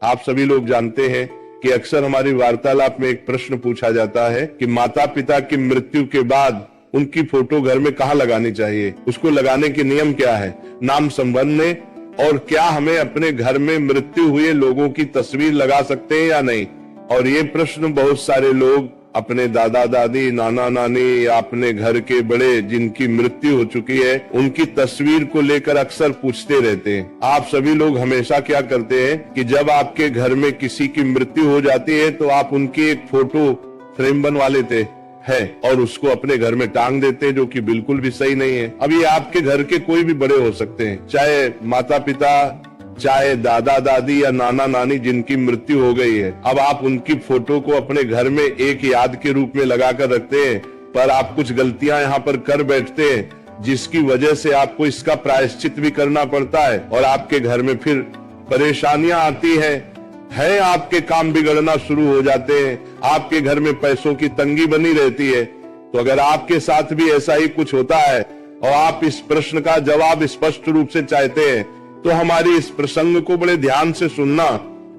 आप सभी लोग जानते हैं कि अक्सर हमारी वार्तालाप में एक प्रश्न पूछा जाता है कि माता पिता की मृत्यु के बाद उनकी फोटो घर में कहाँ लगानी चाहिए, उसको लगाने के नियम क्या है, नाम संबंध में, और क्या हमें अपने घर में मृत्यु हुए लोगों की तस्वीर लगा सकते हैं या नहीं। और ये प्रश्न बहुत सारे लोग अपने दादा दादी, नाना नानी या अपने घर के बड़े जिनकी मृत्यु हो चुकी है उनकी तस्वीर को लेकर अक्सर पूछते रहते हैं। आप सभी लोग हमेशा क्या करते हैं कि जब आपके घर में किसी की मृत्यु हो जाती है तो आप उनकी एक फोटो फ्रेम बनवा लेते है और उसको अपने घर में टांग देते हैं, जो कि बिल्कुल भी सही नहीं है। अब ये आपके घर के कोई भी बड़े हो सकते हैं, चाहे माता पिता, चाहे दादा दादी या नाना नानी जिनकी मृत्यु हो गई है। अब आप उनकी फोटो को अपने घर में एक याद के रूप में लगाकर रखते हैं, पर आप कुछ गलतियां यहाँ पर कर बैठते हैं जिसकी वजह से आपको इसका प्रायश्चित भी करना पड़ता है और आपके घर में फिर परेशानियां आती है आपके काम बिगड़ना शुरू हो जाते हैं, आपके घर में पैसों की तंगी बनी रहती है। तो अगर आपके साथ भी ऐसा ही कुछ होता है और आप इस प्रश्न का जवाब स्पष्ट रूप से चाहते हैं तो हमारी इस प्रसंग को बड़े ध्यान से सुनना।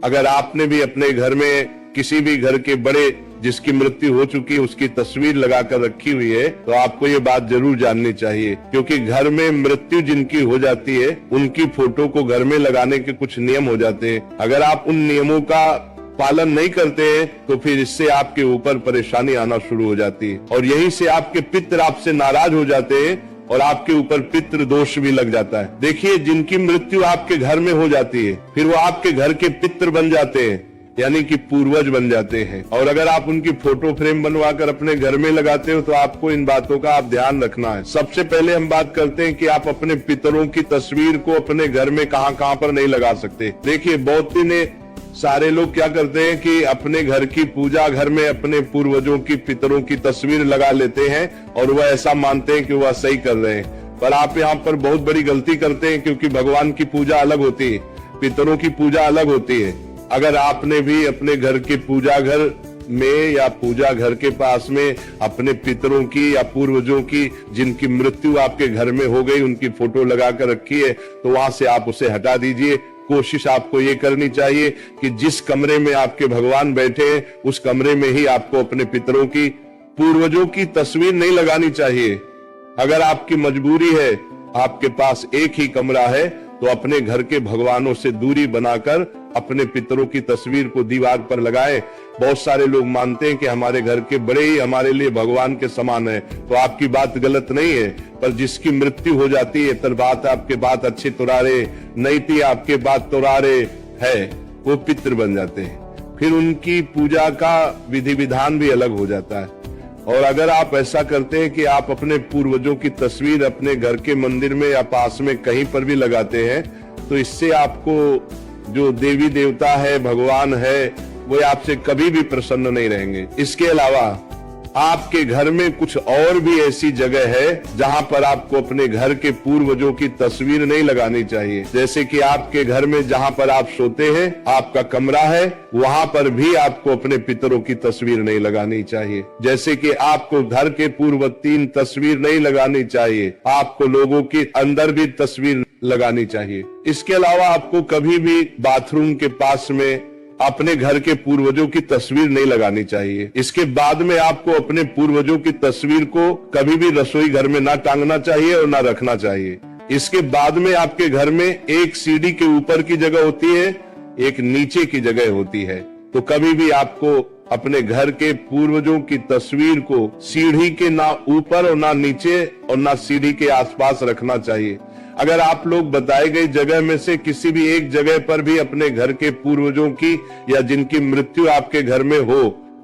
अगर आपने भी अपने घर में किसी भी घर के बड़े जिसकी मृत्यु हो चुकी है उसकी तस्वीर लगाकर रखी हुई है तो आपको ये बात जरूर जाननी चाहिए, क्योंकि घर में मृत्यु जिनकी हो जाती है उनकी फोटो को घर में लगाने के कुछ नियम हो जाते हैं। अगर आप उन नियमों का पालन नहीं करते हैं तो फिर इससे आपके ऊपर परेशानी आना शुरू हो जाती है और यहीं से आपके पितर आपसे नाराज हो जाते हैं और आपके ऊपर पितृ दोष भी लग जाता है। देखिए, जिनकी मृत्यु आपके घर में हो जाती है फिर वो आपके घर के पितृ बन जाते हैं, यानी कि पूर्वज बन जाते हैं। और अगर आप उनकी फोटो फ्रेम बनवाकर अपने घर में लगाते हो तो आपको इन बातों का आप ध्यान रखना है। सबसे पहले हम बात करते हैं कि आप अपने पितरों की तस्वीर को अपने घर में कहां पर नहीं लगा सकते। देखिए, बहुत ही सारे लोग क्या करते हैं कि अपने घर की पूजा घर में अपने पूर्वजों की, पितरों की तस्वीर लगा लेते हैं और वह ऐसा मानते हैं कि वह सही कर रहे हैं। पर आप यहाँ पर बहुत बड़ी गलती करते हैं, क्योंकि भगवान की पूजा अलग होती है, पितरों की पूजा अलग होती है। अगर आपने भी अपने घर के पूजा घर में या पूजा घर के पास में अपने पितरों की या पूर्वजों की जिनकी मृत्यु आपके घर में हो गई उनकी फोटो लगा कर रखी है तो वहां से आप उसे हटा दीजिए। कोशिश आपको ये करनी चाहिए कि जिस कमरे में आपके भगवान बैठे हैं उस कमरे में ही आपको अपने पितरों की, पूर्वजों की तस्वीर नहीं लगानी चाहिए। अगर आपकी मजबूरी है, आपके पास एक ही कमरा है, तो अपने घर के भगवानों से दूरी बनाकर अपने पितरों की तस्वीर को दीवार पर लगाएं। बहुत सारे लोग मानते हैं कि हमारे घर के बड़े ही हमारे लिए भगवान के समान है, तो आपकी बात गलत नहीं है। पर जिसकी मृत्यु हो जाती है तर बात आपके बात अच्छे तुरारे नहीं थी, आपके बात तुरारे है, वो पितृ बन जाते हैं। फिर उनकी पूजा का विधि विधान भी अलग हो जाता है। और अगर आप ऐसा करते हैं कि आप अपने पूर्वजों की तस्वीर अपने घर के मंदिर में या पास में कहीं पर भी लगाते हैं तो इससे आपको जो देवी देवता है, भगवान है, वो आपसे कभी भी प्रसन्न नहीं रहेंगे। इसके अलावा आपके घर में कुछ और भी ऐसी जगह है जहां पर आपको अपने घर के पूर्वजों की तस्वीर नहीं लगानी चाहिए। जैसे कि आपके घर में जहां पर आप सोते हैं, आपका कमरा है, वहां पर भी आपको अपने पितरों की तस्वीर नहीं लगानी चाहिए। जैसे कि आपको घर के पूर्व 3 तस्वीर नहीं लगानी चाहिए, आपको लोगों की अंदर भी तस्वीर लगानी चाहिए। इसके अलावा आपको कभी भी बाथरूम के पास में अपने घर के पूर्वजों की तस्वीर नहीं लगानी चाहिए। इसके बाद में आपको अपने पूर्वजों की तस्वीर को कभी भी रसोई घर में ना टांगना चाहिए और ना रखना चाहिए। इसके बाद में आपके घर में एक सीढ़ी के ऊपर की जगह होती है, एक नीचे की जगह होती है, तो कभी भी आपको अपने घर के पूर्वजों की तस्वीर को सीढ़ी के ना ऊपर और ना नीचे और ना सीढ़ी के आसपास रखना चाहिए। अगर आप लोग बताई गई जगह में से किसी भी एक जगह पर भी अपने घर के पूर्वजों की या जिनकी मृत्यु आपके घर में हो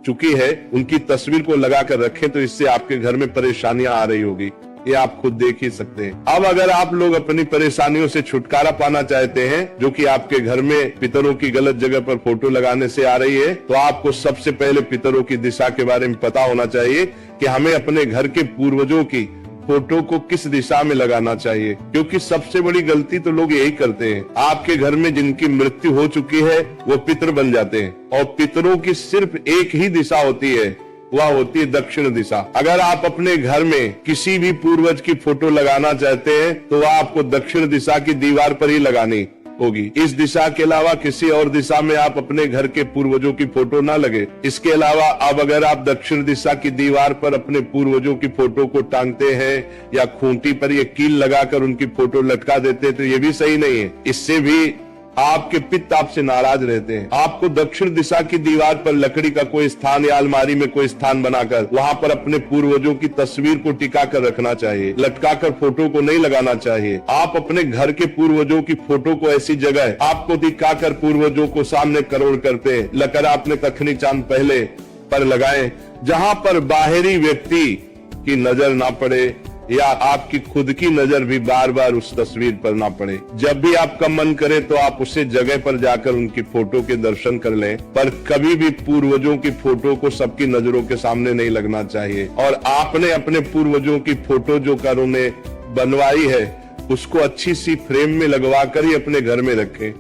चुकी है उनकी तस्वीर को लगाकर रखें तो इससे आपके घर में परेशानियां आ रही होगी, ये आप खुद देख ही सकते हैं। अब अगर आप लोग अपनी परेशानियों से छुटकारा पाना चाहते हैं, जो कि आपके घर में पितरों की गलत जगह पर फोटो लगाने से आ रही है, तो आपको सबसे पहले पितरों की दिशा के बारे में पता होना चाहिए कि हमें अपने घर के पूर्वजों की फोटो को किस दिशा में लगाना चाहिए। क्योंकि सबसे बड़ी गलती तो लोग यही करते हैं, आपके घर में जिनकी मृत्यु हो चुकी है वो पितृ बन जाते हैं और पितरों की सिर्फ एक ही दिशा होती है, वह होती है दक्षिण दिशा। अगर आप अपने घर में किसी भी पूर्वज की फोटो लगाना चाहते हैं तो वह आपको दक्षिण दिशा की दीवार पर ही लगानी, होगी। इस दिशा के अलावा किसी और दिशा में आप अपने घर के पूर्वजों की फोटो ना लगे। इसके अलावा अब अगर आप दक्षिण दिशा की दीवार पर अपने पूर्वजों की फोटो को टांगते हैं या खूंटी पर ये कील लगाकर उनकी फोटो लटका देते हैं तो ये भी सही नहीं है। इससे भी आपके पित्त आपसे नाराज रहते हैं। आपको दक्षिण दिशा की दीवार पर लकड़ी का कोई स्थान या अलमारी में कोई स्थान बनाकर वहां पर अपने पूर्वजों की तस्वीर को टिका कर रखना चाहिए, लटकाकर फोटो को नहीं लगाना चाहिए। आप अपने घर के पूर्वजों की फोटो को ऐसी जगह आपको दिखाकर पूर्वजों को सामने करोड़ करते हैं लकर आपने कखनी चांद पहले पर लगाए, जहां पर बाहरी व्यक्ति की नजर ना पड़े या आपकी खुद की नजर भी बार बार उस तस्वीर पर ना पड़े। जब भी आपका मन करे तो आप उसे जगह पर जाकर उनकी फोटो के दर्शन कर लें, पर कभी भी पूर्वजों की फोटो को सबकी नजरों के सामने नहीं लगना चाहिए। और आपने अपने पूर्वजों की फोटो जो कर उन्हें बनवाई है उसको अच्छी सी फ्रेम में लगवा कर ही अपने घर में रखें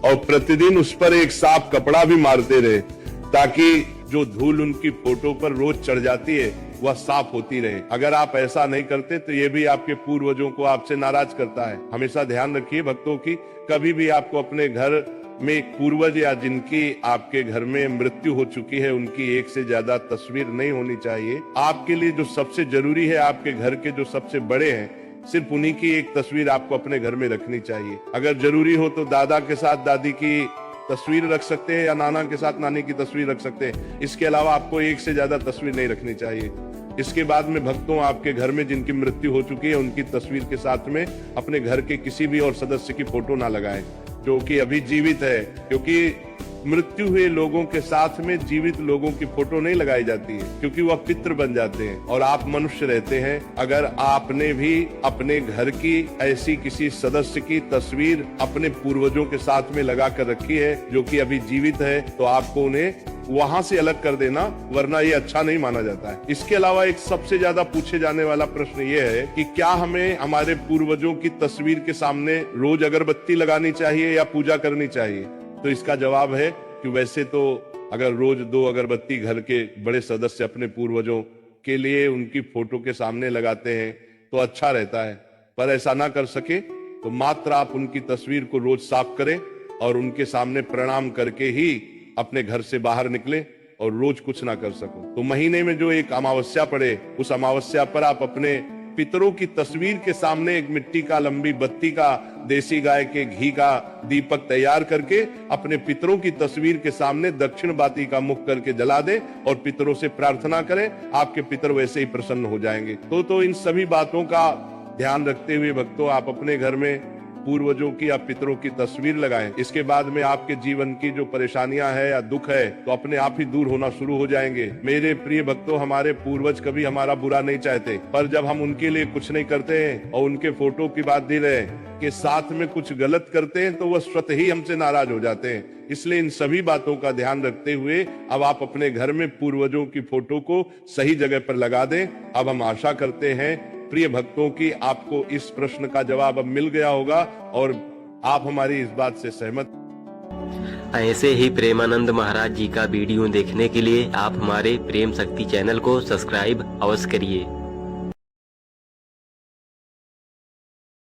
और प्रतिदिन उस पर एक साफ कपड़ा भी मारते रहे ताकि जो धूल उनकी फोटो पर रोज चढ़ जाती है वह साफ होती रहे। अगर आप ऐसा नहीं करते तो ये भी आपके पूर्वजों को आपसे नाराज करता है। हमेशा ध्यान रखिए भक्तों की, कभी भी आपको अपने घर में एक पूर्वज या जिनकी आपके घर में मृत्यु हो चुकी है उनकी एक से ज्यादा तस्वीर नहीं होनी चाहिए। आपके लिए जो सबसे जरूरी है, आपके घर के जो सबसे बड़े हैं, सिर्फ उन्हीं की एक तस्वीर आपको अपने घर में रखनी चाहिए। अगर जरूरी हो तो दादा के साथ दादी की तस्वीर रख सकते हैं या नाना के साथ नानी की तस्वीर रख सकते हैं। इसके अलावा आपको एक से ज्यादा तस्वीर नहीं रखनी चाहिए। इसके बाद में भक्तों, आपके घर में जिनकी मृत्यु हो चुकी है उनकी तस्वीर के साथ में अपने घर के किसी भी और सदस्य की फोटो ना लगाएं जो कि अभी जीवित है, क्योंकि मृत्यु हुए लोगों के साथ में जीवित लोगों की फोटो नहीं लगाई जाती है क्योंकि वह पितृ बन जाते हैं और आप मनुष्य रहते हैं। अगर आपने भी अपने घर की ऐसी किसी सदस्य की तस्वीर अपने पूर्वजों के साथ में लगा कर रखी है जो कि अभी जीवित है तो आपको उन्हें वहां से अलग कर देना, वरना ये अच्छा नहीं माना जाता है। इसके अलावा एक सबसे ज्यादा पूछे जाने वाला प्रश्न ये है कि क्या हमें हमारे पूर्वजों की तस्वीर के सामने रोज अगरबत्ती लगानी चाहिए या पूजा करनी चाहिए? तो इसका जवाब है कि वैसे तो अगर रोज 2 अगरबत्ती घर के बड़े सदस्य अपने पूर्वजों के लिए उनकी फोटो के सामने लगाते हैं तो अच्छा रहता है, पर ऐसा ना कर सके तो मात्र आप उनकी तस्वीर को रोज साफ करें और उनके सामने प्रणाम करके ही अपने घर से बाहर निकले और रोज कुछ ना कर सको तो महीने में जो एक अमावस्या पड़े उस अमावस्या पर आप अपने पितरों की तस्वीर के सामने एक मिट्टी का लंबी बत्ती का देसी गाय के घी का दीपक तैयार करके अपने पितरों की तस्वीर के सामने दक्षिण बाती का मुख करके जला दें और पितरों से प्रार्थना करें। आपके पितर वैसे ही प्रसन्न हो जाएंगे। तो इन सभी बातों का ध्यान रखते हुए भक्तों, आप अपने घर में पूर्वजों की या पितरों की तस्वीर लगाएं। इसके बाद में आपके जीवन की जो परेशानियां है या दुख है तो अपने आप ही दूर होना शुरू हो जाएंगे। मेरे प्रिय भक्तों, हमारे पूर्वज कभी हमारा बुरा नहीं चाहते, पर जब हम उनके लिए कुछ नहीं करते हैं और उनके फोटो की बात दे रहे के साथ में कुछ गलत करते हैं तो वह स्वतः ही हमसे नाराज हो जाते हैं। इसलिए इन सभी बातों का ध्यान रखते हुए अब आप अपने घर में पूर्वजों की फोटो को सही जगह पर लगा दें। अब हम आशा करते हैं प्रिय भक्तों की आपको इस प्रश्न का जवाब अब मिल गया होगा और आप हमारी इस बात से सहमत। ऐसे ही प्रेमानंद महाराज जी का वीडियो देखने के लिए आप हमारे प्रेम शक्ति चैनल को सब्सक्राइब अवश्य करिए।